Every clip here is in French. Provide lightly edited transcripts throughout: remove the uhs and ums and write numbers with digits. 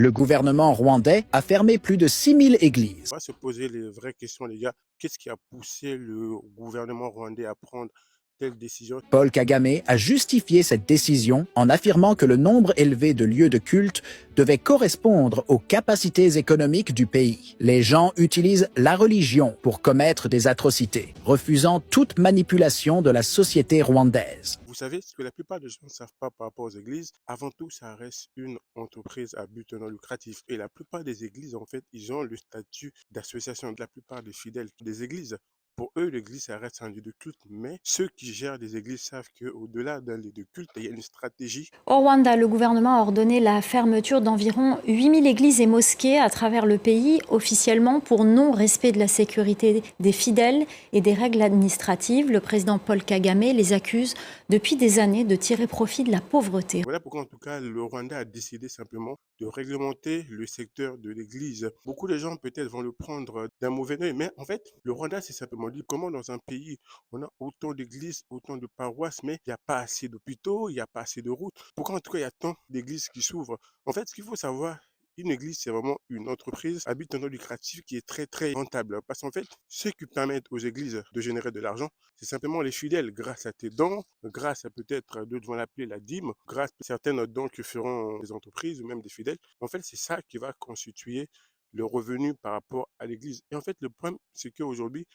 Le gouvernement rwandais a fermé plus de 6000 églises. On va se poser les vraies questions, les gars. Qu'est-ce qui a poussé le gouvernement rwandais à prendre telle décision? Paul Kagame a justifié cette décision en affirmant que le nombre élevé de lieux de culte devait correspondre aux capacités économiques du pays. Les gens utilisent la religion pour commettre des atrocités, refusant toute manipulation de la société rwandaise. Vous savez, ce que la plupart des gens ne savent pas par rapport aux églises, avant tout, ça reste une entreprise à but non lucratif. Et la plupart des églises, en fait, ils ont le statut d'association. La plupart des fidèles des églises, pour eux, l'église, ça reste un lieu de culte. Mais ceux qui gèrent des églises savent qu'au-delà d'un lieu de culte, il y a une stratégie. Au Rwanda, le gouvernement a ordonné la fermeture d'environ 8000 églises et mosquées à travers le pays, officiellement pour non-respect de la sécurité des fidèles et des règles administratives. Le président Paul Kagame les accuse depuis des années de tirer profit de la pauvreté. Voilà pourquoi, en tout cas, le Rwanda a décidé simplement de réglementer le secteur de l'église. Beaucoup de gens, peut-être, vont le prendre d'un mauvais œil, mais en fait, le Rwanda, c'est simplement dit comment dans un pays, on a autant d'églises, autant de paroisses, mais il n'y a pas assez d'hôpitaux, il n'y a pas assez de routes. Pourquoi, en tout cas, il y a tant d'églises qui s'ouvrent? En fait, ce qu'il faut savoir, une église, c'est vraiment une entreprise à but non lucratif qui est très, très rentable. Parce qu'en fait, ce qui permet aux églises de générer de l'argent, c'est simplement les fidèles, grâce à tes dons, grâce à peut-être, d'autres vont l'appeler la dîme, grâce à certaines dons que feront des entreprises ou même des fidèles. En fait, c'est ça qui va constituer le revenu par rapport à l'église. Et en fait, le problème, c'est qu'aujourd'hui,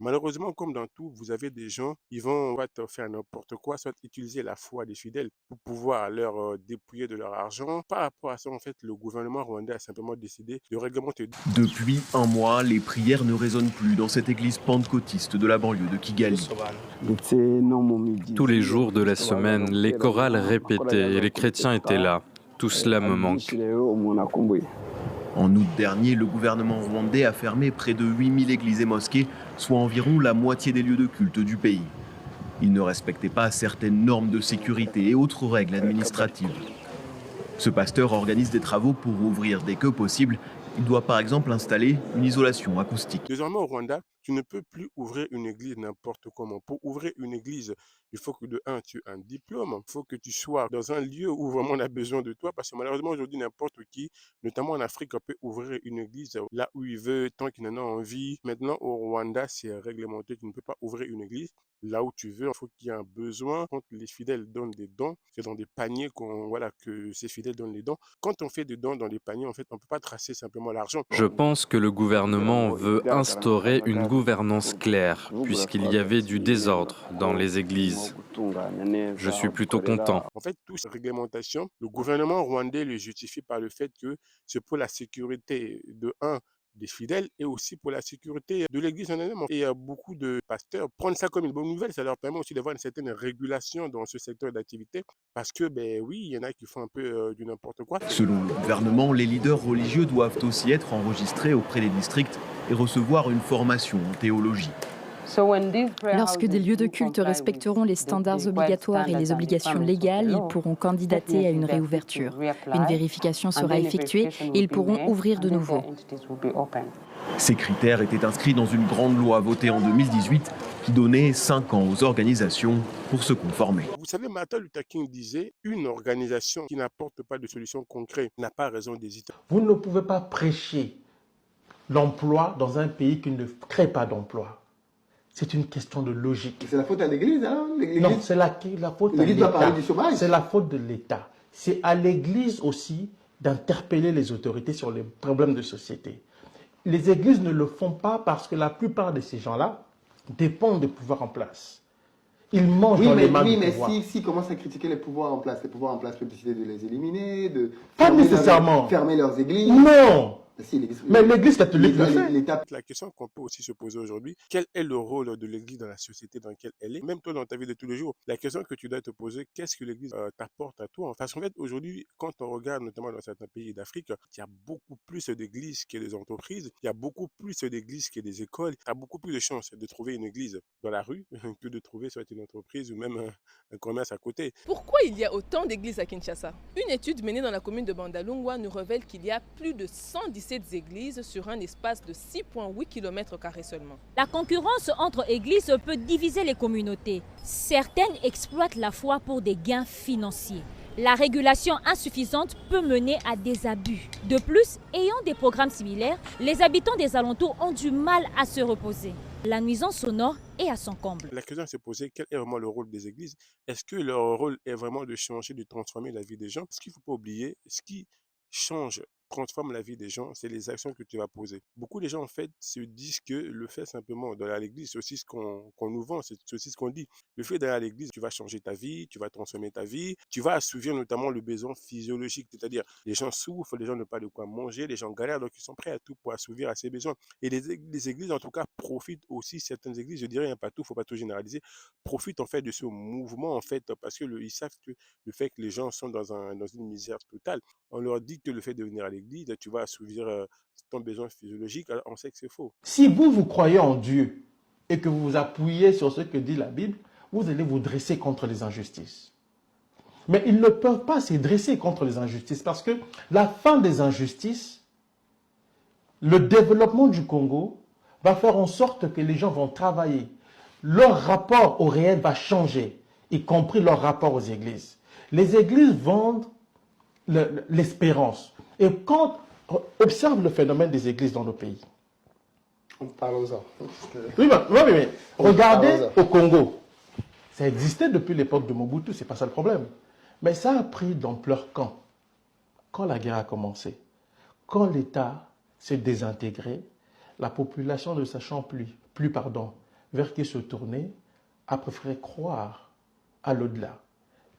malheureusement, comme dans tout, vous avez des gens, ils vont te faire n'importe quoi, soit utiliser la foi des fidèles pour pouvoir leur dépouiller de leur argent. Par rapport à ça, en fait, le gouvernement rwandais a simplement décidé de réglementer. Depuis un mois, les prières ne résonnent plus dans cette église pentecôtiste de la banlieue de Kigali. Tous les jours de la semaine, les chorales répétaient et les chrétiens étaient là. Tout cela me manque. En août dernier, le gouvernement rwandais a fermé près de 8000 églises et mosquées, soit environ la moitié des lieux de culte du pays. Il ne respectait pas certaines normes de sécurité et autres règles administratives. Ce pasteur organise des travaux pour ouvrir dès que possible. Il doit par exemple installer une isolation acoustique. Désormais au Rwanda, tu ne peux plus ouvrir une église n'importe comment. Pour ouvrir une église, il faut que de un, tu aies un diplôme. Il faut que tu sois dans un lieu où vraiment on a besoin de toi. Parce que malheureusement aujourd'hui, n'importe qui, notamment en Afrique, peut ouvrir une église là où il veut, tant qu'il en a envie. Maintenant au Rwanda, c'est réglementé. Tu ne peux pas ouvrir une église là où tu veux. Il faut qu'il y ait un besoin. Quand les fidèles donnent des dons, c'est dans des paniers que ces fidèles donnent les dons. Quand on fait des dons dans des paniers, en fait, on ne peut pas tracer simplement l'argent. Je pense que le gouvernement veut instaurer une gouvernance claire, puisqu'il y avait du désordre dans les églises. Je suis plutôt content. En fait, toute cette réglementation, le gouvernement rwandais le justifie par le fait que c'est pour la sécurité de un des fidèles et aussi pour la sécurité de l'église en elle-même. Et beaucoup de pasteurs prennent ça comme une bonne nouvelle. Ça leur permet aussi d'avoir une certaine régulation dans ce secteur d'activité parce que, ben oui, il y en a qui font un peu du n'importe quoi. Selon le gouvernement, les leaders religieux doivent aussi être enregistrés auprès des districts et recevoir une formation en théologie. Lorsque des lieux de culte respecteront les standards obligatoires et les obligations légales, ils pourront candidater à une réouverture. Une vérification sera effectuée et ils pourront ouvrir de nouveau. Ces critères étaient inscrits dans une grande loi votée en 2018 qui donnait 5 ans aux organisations pour se conformer. Vous savez, Martin Luther King disait « Une organisation qui n'apporte pas de solution concrète n'a pas raison d'hésiter ». Vous ne pouvez pas prêcher l'emploi dans un pays qui ne crée pas d'emploi. C'est une question de logique. C'est la faute à l'Église, hein? Non, c'est la faute à l'État. C'est la faute de l'État. C'est à l'Église aussi d'interpeller les autorités sur les problèmes de société. Les églises ne le font pas parce que la plupart de ces gens-là dépendent des pouvoirs en place. Ils mangent dans les mains du pouvoir. Oui, mais s'ils commencent à critiquer les pouvoirs en place peuvent décider de les éliminer, de pas nécessairement fermer leurs églises. Non. Mais l'Église catholique le fait. La question qu'on peut aussi se poser aujourd'hui, quel est le rôle de l'Église dans la société dans laquelle elle est? Même toi, dans ta vie de tous les jours, la question que tu dois te poser, qu'est-ce que l'Église t'apporte à toi? Parce qu'en fait, aujourd'hui, quand on regarde notamment dans certains pays d'Afrique, il y a beaucoup plus d'églises que des entreprises, il y a beaucoup plus d'églises que des écoles, il y a beaucoup plus de chances de trouver une église dans la rue que de trouver soit une entreprise ou même un commerce à côté. Pourquoi il y a autant d'églises à Kinshasa? Une étude menée dans la commune de Bandalungwa nous révèle qu'il y a plus de 117 églises sur un espace de 6,8 km² seulement. La concurrence entre églises peut diviser les communautés. Certaines exploitent la foi pour des gains financiers. La régulation insuffisante peut mener à des abus. De plus, ayant des programmes similaires, les habitants des alentours ont du mal à se reposer. La nuisance sonore est à son comble. La question se poser, quel est vraiment le rôle des églises? Est-ce que leur rôle est vraiment de changer, de transformer la vie des gens? Ce qu'il ne faut pas oublier, ce qui change, transforme la vie des gens, c'est les actions que tu vas poser. Beaucoup de gens, en fait, se disent que le fait simplement d'aller à l'église, c'est aussi ce qu'on nous vend, c'est aussi ce qu'on dit. Le fait d'aller à l'église, tu vas changer ta vie, tu vas transformer ta vie, tu vas assouvir notamment le besoin physiologique, c'est-à-dire les gens souffrent, les gens n'ont pas de quoi manger, les gens galèrent, donc ils sont prêts à tout pour assouvir à ces besoins. Et les églises, en tout cas, profitent aussi, certaines églises, je dirais, hein, pas tout, faut pas tout généraliser, profitent en fait de ce mouvement, en fait, parce que ils savent que le fait que les gens sont dans une misère totale, on leur dit que le fait de venir à l'église, tu vas assouvir ton besoin physiologique, alors on sait que c'est faux. Si vous croyez en Dieu et que vous vous appuyez sur ce que dit la Bible, vous allez vous dresser contre les injustices. Mais ils ne peuvent pas se dresser contre les injustices parce que la fin des injustices, le développement du Congo va faire en sorte que les gens vont travailler. Leur rapport au réel va changer, y compris leur rapport aux églises. Les églises vendent l'espérance. Et quand on observe le phénomène des églises dans nos pays, Parlons-en. oui, mais regardez au Congo. Ça existait depuis l'époque de Mobutu, c'est pas ça le problème. Mais ça a pris d'ampleur quand la guerre a commencé. Quand l'État s'est désintégré, la population ne sachant plus vers qui se tourner, a préféré croire à l'au-delà.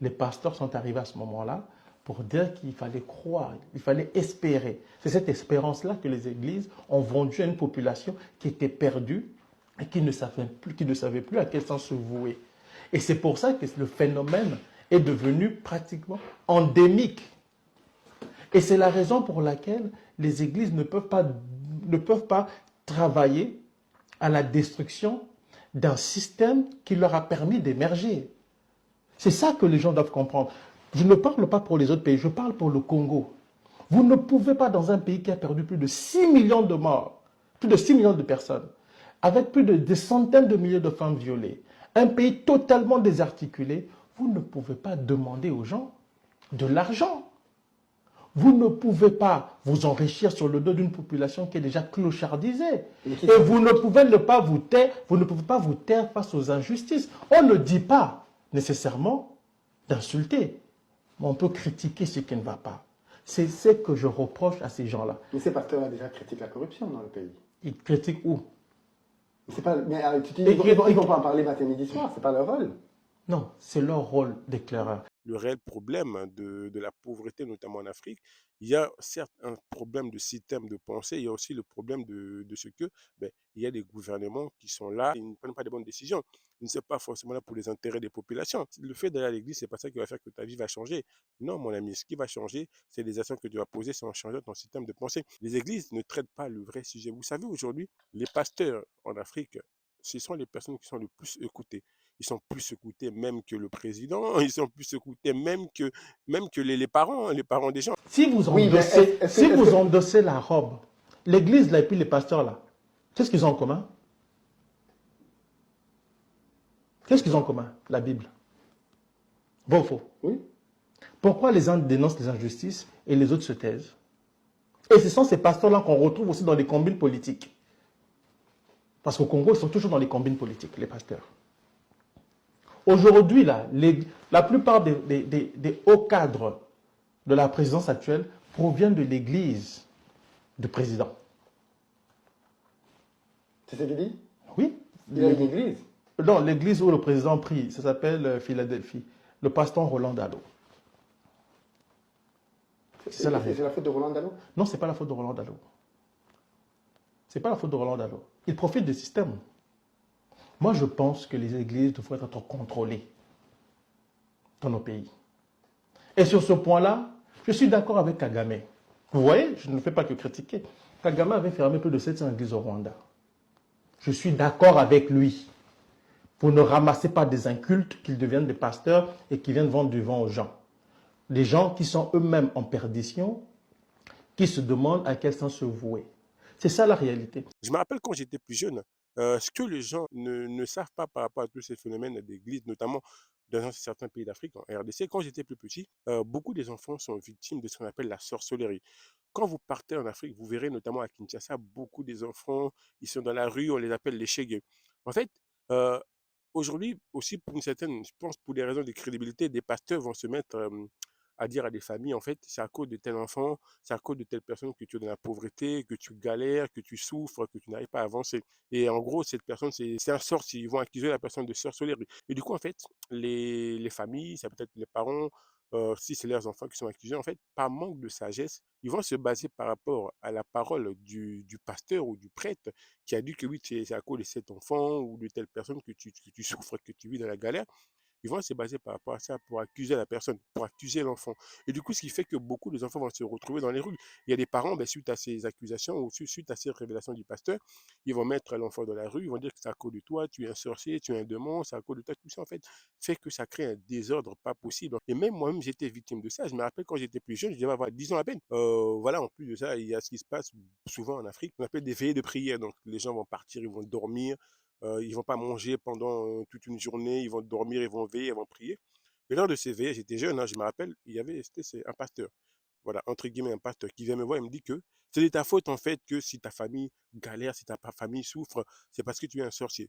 Les pasteurs sont arrivés à ce moment-là pour dire qu'il fallait croire, il fallait espérer. C'est cette espérance-là que les églises ont vendue à une population qui était perdue et qui ne savait plus à quel sens se vouer. Et c'est pour ça que le phénomène est devenu pratiquement endémique. Et c'est la raison pour laquelle les églises ne peuvent pas travailler à la destruction d'un système qui leur a permis d'émerger. C'est ça que les gens doivent comprendre. Je ne parle pas pour les autres pays, je parle pour le Congo. Vous ne pouvez pas, dans un pays qui a perdu plus de 6 millions de morts, plus de 6 millions de personnes, avec plus de des centaines de milliers de femmes violées, un pays totalement désarticulé, vous ne pouvez pas demander aux gens de l'argent. Vous ne pouvez pas vous enrichir sur le dos d'une population qui est déjà clochardisée. Et vous ne pouvez pas vous taire face aux injustices. On ne dit pas nécessairement d'insulter, mais on peut critiquer ce qui ne va pas. C'est ce que je reproche à ces gens-là. Mais ces pasteurs-là déjà critiquent la corruption dans le pays. Ils critiquent où? Ils ne vont pas en parler matin, midi, soir, c'est pas leur rôle. Non, c'est leur rôle d'éclaireur. Le réel problème de la pauvreté, notamment en Afrique, il y a certes un problème de système de pensée, il y a aussi le problème de ce que il y a des gouvernements qui sont là, ils ne prennent pas de bonnes décisions. Ils ne sont pas forcément là pour les intérêts des populations. Le fait d'aller à l'église, c'est pas ça qui va faire que ta vie va changer. Non, mon ami, ce qui va changer, c'est les actions que tu vas poser, c'est en changeant ton système de pensée. Les églises ne traitent pas le vrai sujet. Vous savez, aujourd'hui, les pasteurs en Afrique, ce sont les personnes qui sont le plus écoutées. Ils sont plus écoutés même que le président, ils sont plus écoutés même que les parents des gens. Si vous endossez la robe, l'église là et puis les pasteurs là, qu'est-ce qu'ils ont en commun? Qu'est-ce qu'ils ont en commun? La Bible. Bon ou faux? Oui. Pourquoi les uns dénoncent les injustices et les autres se taisent? Et ce sont ces pasteurs-là qu'on retrouve aussi dans les combines politiques. Parce qu'au Congo, ils sont toujours dans les combines politiques, les pasteurs. Aujourd'hui, la plupart des hauts cadres de la présidence actuelle proviennent de l'église du président. C'est ce qu'il dit? Oui. Il a une église? Non, l'église où le président prie, ça s'appelle Philadelphie. Le pasteur Roland Dallot. C'est la faute de Roland Dallot? Non, ce n'est pas la faute de Roland Dallot. Ce n'est pas la faute de Roland Dallot. Il profite du système. Moi, je pense que les églises devraient être contrôlées dans nos pays. Et sur ce point-là, je suis d'accord avec Kagame. Vous voyez, je ne fais pas que critiquer. Kagame avait fermé plus de 700 églises au Rwanda. Je suis d'accord avec lui. Vous ne ramassez pas des incultes qu'ils deviennent des pasteurs et qui viennent vendre du vent aux gens. Des gens qui sont eux-mêmes en perdition, qui se demandent à quel sens se vouer. C'est ça la réalité. Je me rappelle quand j'étais plus jeune, ce que les gens ne savent pas par rapport à tous ces phénomènes d'église, notamment dans certains pays d'Afrique, en RDC, quand j'étais plus petit, beaucoup des enfants sont victimes de ce qu'on appelle la sorcellerie. Quand vous partez en Afrique, vous verrez notamment à Kinshasa, beaucoup des enfants, ils sont dans la rue, on les appelle les chégués. En fait, euh, aujourd'hui, aussi pour une certaine, je pense pour des raisons de crédibilité, des pasteurs vont se mettre à dire à des familles, en fait, c'est à cause de tel enfant, c'est à cause de telle personne que tu es dans la pauvreté, que tu galères, que tu souffres, que tu n'arrives pas à avancer. Et en gros, cette personne, c'est un sorcier. Ils vont accuser la personne de sorcellerie. Et du coup, en fait, les familles, ça peut être les parents, si c'est leurs enfants qui sont accusés, en fait, par manque de sagesse, ils vont se baser par rapport à la parole du pasteur ou du prêtre qui a dit que oui, c'est à cause de cet enfant ou de telle personne que tu souffres, que tu vis dans la galère. Ils vont se baser par rapport à ça pour accuser la personne, pour accuser l'enfant. Et du coup, ce qui fait que beaucoup des enfants vont se retrouver dans les rues. Il y a des parents, ben, suite à ces accusations ou suite à ces révélations du pasteur, ils vont mettre l'enfant dans la rue, ils vont dire que c'est à cause de toi, tu es un sorcier, tu es un démon, c'est à cause de toi. Tout ça, en fait, fait que ça crée un désordre pas possible. Et même moi-même, j'étais victime de ça. Je me rappelle quand j'étais plus jeune, je devais avoir 10 ans à peine. Voilà, en plus de ça, il y a ce qui se passe souvent en Afrique, on appelle des veillées de prière. Donc, les gens vont partir, ils vont dormir, ils vont pas manger pendant toute une journée, ils vont dormir, ils vont veiller, ils vont prier. Et lors de ces veillées, j'étais jeune, hein, je me rappelle, il y avait, c'est un pasteur, voilà, entre guillemets, un pasteur qui vient me voir et me dit que c'est de ta faute en fait que si ta famille galère, si ta famille souffre, c'est parce que tu es un sorcier.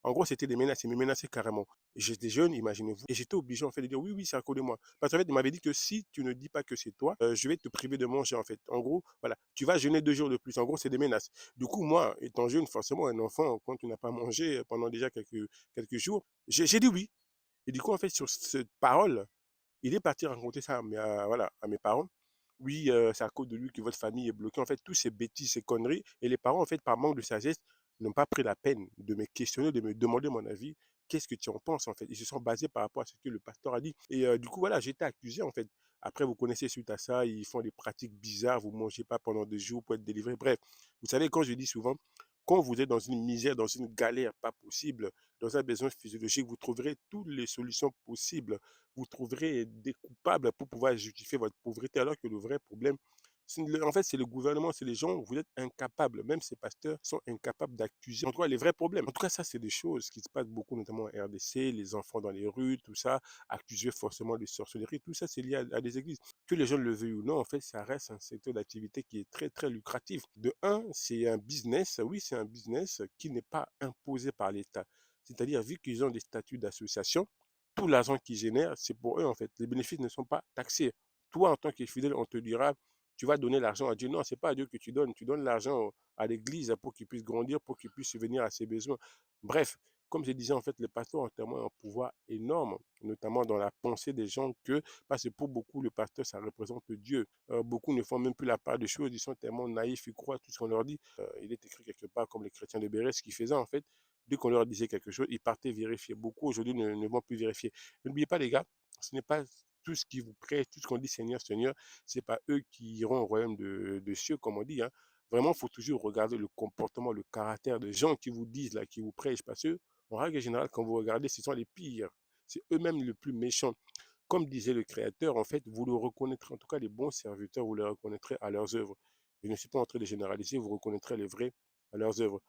En gros, c'était des menaces, ils me menaçaient carrément. J'étais jeune, imaginez-vous, et j'étais obligé en fait de dire oui, oui, c'est à cause de moi. Parce qu'en fait, il m'avait dit que si tu ne dis pas que c'est toi, je vais te priver de manger en fait. En gros, voilà, tu vas jeûner 2 jours de plus. En gros, c'est des menaces. Du coup, moi, étant jeune, forcément, un enfant, quand tu n'as pas mangé pendant déjà quelques jours, j'ai dit oui. Et du coup, en fait, sur cette parole, il est parti raconter ça voilà, à mes parents. Oui, c'est à cause de lui que votre famille est bloquée. En fait, tous ces bêtises, ces conneries. Et les parents, en fait, par manque de sagesse, n'ont pas pris la peine de me questionner, de me demander mon avis. Qu'est-ce que tu en penses, en fait? Ils se sont basés par rapport à ce que le pasteur a dit. Et du coup, voilà, j'ai été accusé, en fait. Après, vous connaissez suite à ça, ils font des pratiques bizarres, vous ne mangez pas pendant des jours pour être délivré. Bref, vous savez, quand je dis souvent, quand vous êtes dans une misère, dans une galère pas possible, dans un besoin physiologique, vous trouverez toutes les solutions possibles. Vous trouverez des coupables pour pouvoir justifier votre pauvreté, alors que le vrai problème, en fait, c'est le gouvernement, c'est les gens, vous êtes incapables, même ces pasteurs sont incapables d'accuser, en tout cas, les vrais problèmes. En tout cas, ça, c'est des choses qui se passent beaucoup, notamment en RDC, les enfants dans les rues, tout ça, accuser forcément de sorcellerie, tout ça, c'est lié à des églises. Que les gens le veuillent ou non, en fait, ça reste un secteur d'activité qui est très, très lucratif. De un, c'est un business, oui, c'est un business qui n'est pas imposé par l'État. C'est-à-dire, vu qu'ils ont des statuts d'association, tout l'argent qu'ils génèrent, c'est pour eux, en fait. Les bénéfices ne sont pas taxés. Toi, en tant que fidèle, on te dira, tu vas donner l'argent à Dieu. Non, c'est pas à Dieu que tu donnes l'argent à l'église pour qu'il puisse grandir, pour qu'il puisse subvenir à ses besoins. Bref, comme je disais, en fait, les pasteurs ont tellement un pouvoir énorme, notamment dans la pensée des gens, parce que pour beaucoup, le pasteur, ça représente Dieu. Beaucoup ne font même plus la part des choses, ils sont tellement naïfs, ils croient tout ce qu'on leur dit. Il est écrit quelque part, comme les chrétiens de Béret, ce qu'ils faisaient, en fait, dès qu'on leur disait quelque chose, ils partaient vérifier. Beaucoup aujourd'hui ne vont plus vérifier. N'oubliez pas, les gars, ce n'est pas tout ce qui vous prête, tout ce qu'on dit Seigneur, Seigneur, c'est pas eux qui iront au royaume de cieux, comme on dit. Hein. Vraiment, il faut toujours regarder le comportement, le caractère des gens qui vous disent, là, qui vous prêchent, parce que, en règle générale, quand vous regardez, ce sont les pires. C'est eux-mêmes les plus méchants. Comme disait le Créateur, en fait, vous le reconnaîtrez, en tout cas les bons serviteurs, vous les reconnaîtrez à leurs œuvres. Je ne suis pas en train de généraliser, vous reconnaîtrez les vrais à leurs œuvres.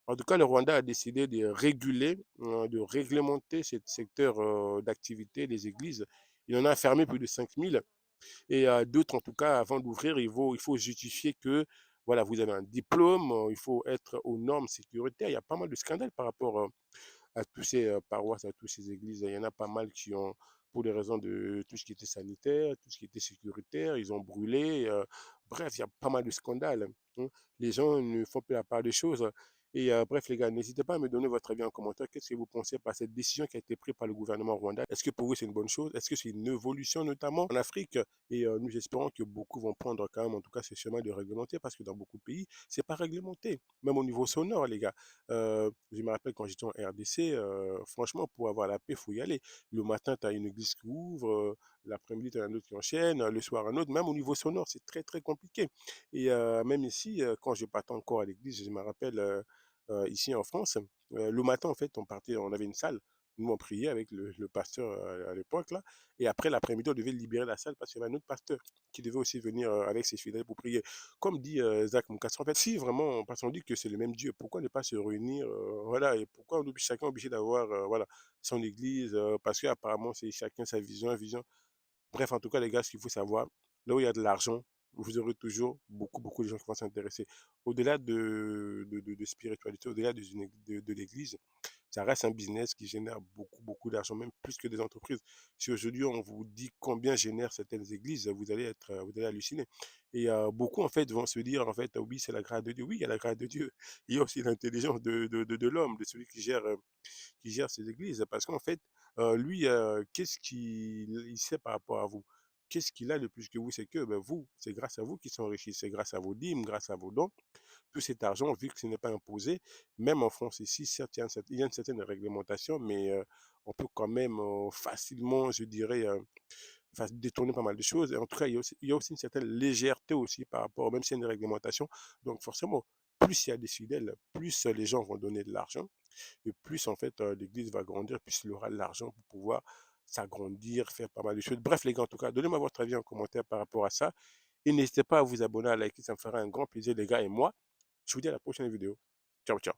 En tout cas, le Rwanda a décidé de réguler, de réglementer ce secteur d'activité des églises. Il en a fermé plus de 5000 et d'autres, en tout cas, avant d'ouvrir, il faut justifier que voilà, vous avez un diplôme, il faut être aux normes sécuritaires. Il y a pas mal de scandales par rapport à tous ces paroisses, à toutes ces églises. Il y en a pas mal qui ont, pour des raisons de tout ce qui était sanitaire, tout ce qui était sécuritaire, ils ont brûlé. Bref, il y a pas mal de scandales. Hein. Les gens ne font plus la part des choses. Et bref, les gars, n'hésitez pas à me donner votre avis en commentaire. Qu'est-ce que vous pensez par cette décision qui a été prise par le gouvernement rwandais? Est-ce que pour vous, c'est une bonne chose? Est-ce que c'est une évolution, notamment en Afrique? Et nous espérons que beaucoup vont prendre quand même, en tout cas, ce chemin de réglementer, parce que dans beaucoup de pays, c'est pas réglementé. Même au niveau sonore, les gars. Je me rappelle quand j'étais en RDC, franchement, pour avoir la paix, il faut y aller. Le matin, tu as une église qui ouvre, l'après-midi, tu as un autre qui enchaîne, le soir, un autre. Même au niveau sonore, c'est très, très compliqué. Et même ici, quand je partais encore à l'église, je me rappelle ici en France, le matin, en fait, on avait une salle. Nous, on priait avec le pasteur à l'époque, là. Et après, l'après-midi, on devait libérer la salle parce qu'il y avait un autre pasteur qui devait aussi venir avec ses fidèles pour prier. Comme dit Zach Moukassa, en fait, si vraiment, parce qu'on dit que c'est le même Dieu, pourquoi ne pas se réunir, voilà, et pourquoi chacun est obligé d'avoir, voilà, son église, parce qu'apparemment, c'est chacun sa vision. Bref, en tout cas, les gars, ce qu'il faut savoir, là où il y a de l'argent, vous aurez toujours beaucoup de gens qui vont s'intéresser. Au-delà de spiritualité, au-delà de l'église, ça reste un business qui génère beaucoup d'argent, même plus que des entreprises. Si aujourd'hui on vous dit combien génèrent certaines églises, vous allez halluciner. Et beaucoup en fait vont se dire en fait, oui, c'est la grâce de Dieu. Oui, il y a la grâce de Dieu. Il y a aussi l'intelligence de l'homme, de celui qui gère ces églises. Parce qu'en fait, lui, qu'est-ce qu'il sait par rapport à vous? Qu'est-ce qu'il a de plus que vous? C'est que ben, vous, c'est grâce à vous qu'ils sont enrichis. C'est grâce à vos dîmes, grâce à vos dons. Tout cet argent, vu que ce n'est pas imposé, même en France ici, certes, il y a une certaine réglementation, mais on peut quand même facilement, je dirais, détourner pas mal de choses. Et en tout cas, il y a aussi une certaine légèreté aussi par rapport, même s'il y a une réglementation. Donc forcément, plus il y a des fidèles, plus les gens vont donner de l'argent, et plus en fait l'Église va grandir, plus il aura de l'argent pour pouvoir s'agrandir, faire pas mal de choses. Bref, les gars, en tout cas, donnez-moi votre avis en commentaire par rapport à ça. Et n'hésitez pas à vous abonner, à liker, ça me fera un grand plaisir, les gars, et moi. Je vous dis à la prochaine vidéo. Ciao, ciao.